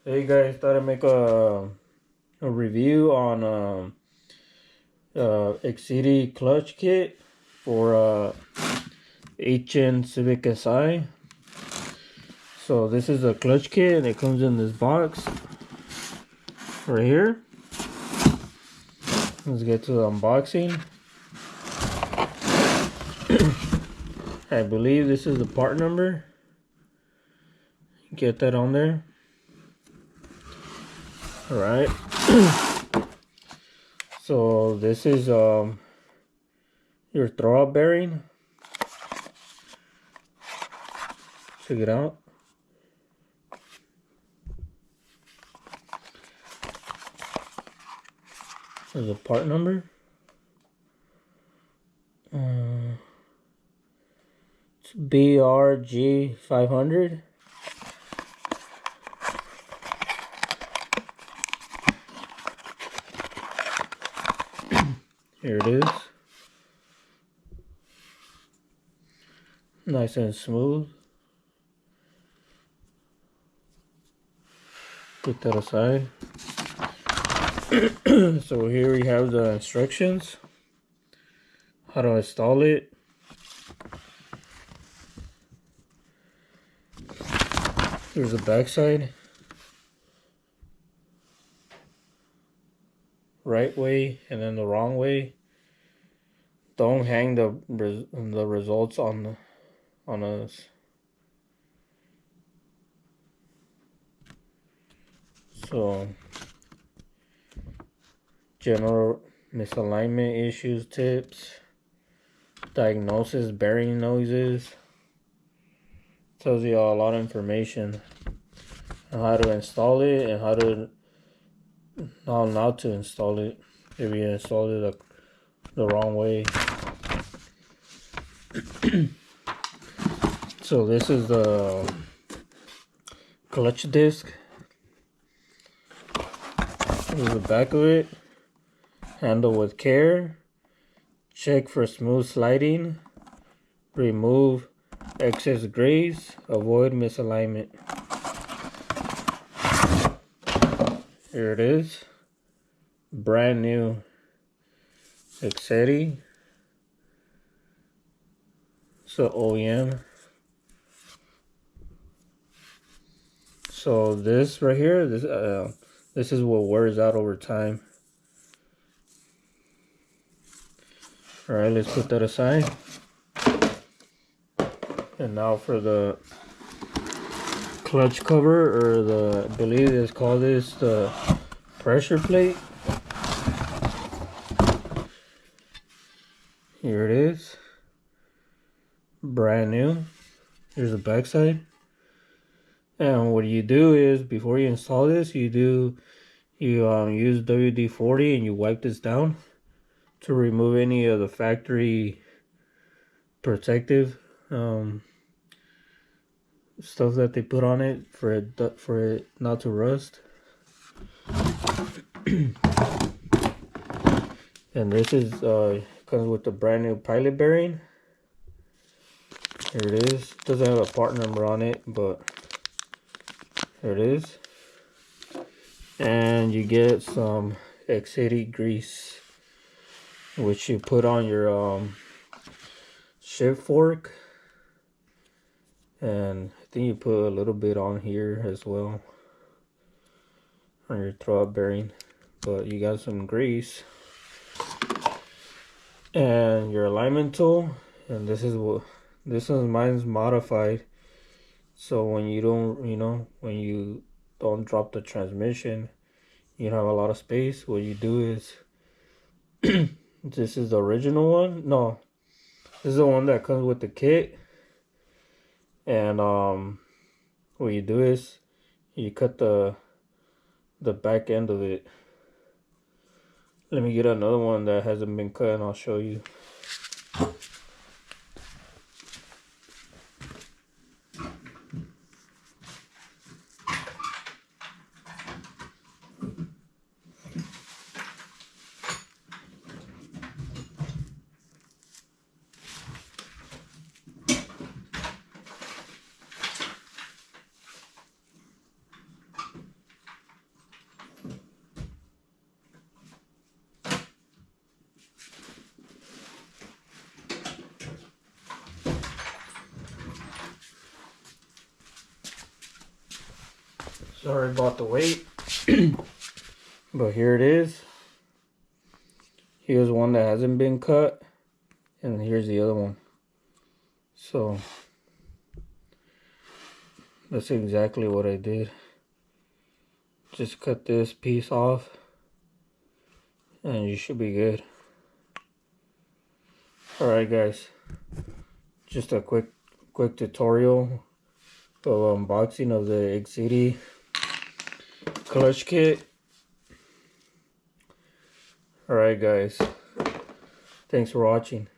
Hey guys, thought I'd make a review on Exedy clutch kit for HN Civic Si. So this is a clutch kit and it comes in this box right here. Let's get to the unboxing. I believe this is the part number. Get that on there. Alright. So this is your throwout bearing. Check it out. There's a part number. It's BRG 500. Here it is. Nice and smooth. Put that aside. So here we have the instructions. How to install it. Here's the back side. Right way and then the wrong way. Don't hang the results on us. So general misalignment issues, tips, diagnosis, bearing noises. Tells you a lot of information on how to install it and how not to install it if you installed it the wrong way. So this is the clutch disc. Here's the back of it. Handle with care. Check for smooth sliding. Remove excess grease. Avoid misalignment. Here it is. Brand new Exedy. So OEM. So this right here, this is what wears out over time. All right, let's put that aside. And now for the clutch cover, or I believe it's called the pressure plate. Here it is. Brand new. Here's the back side. And what you do is, before you install this, you use WD-40 and you wipe this down to remove any of the factory protective stuff that they put on it for it not to rust. And this is comes with the brand new pilot bearing. Here it is. Doesn't have a part number on it, but here it is. And you get some Exedy grease, which you put on your shift fork, and I think you put a little bit on here as well on your throwout bearing. But you got some grease and your alignment tool, and this is mine's modified, so when you don't drop the transmission, you don't have a lot of space. What you do is this is the original one. No, this is the one that comes with the kit. And what you do is you cut the back end of it. Let me get another one that hasn't been cut and I'll show you. Sorry about the wait. But here it is. Here's one that hasn't been cut. And here's the other one. So that's exactly what I did. Just cut this piece off and you should be good. Alright guys, just a quick tutorial of unboxing of the Exedy clutch kit. Alright guys, thanks for watching.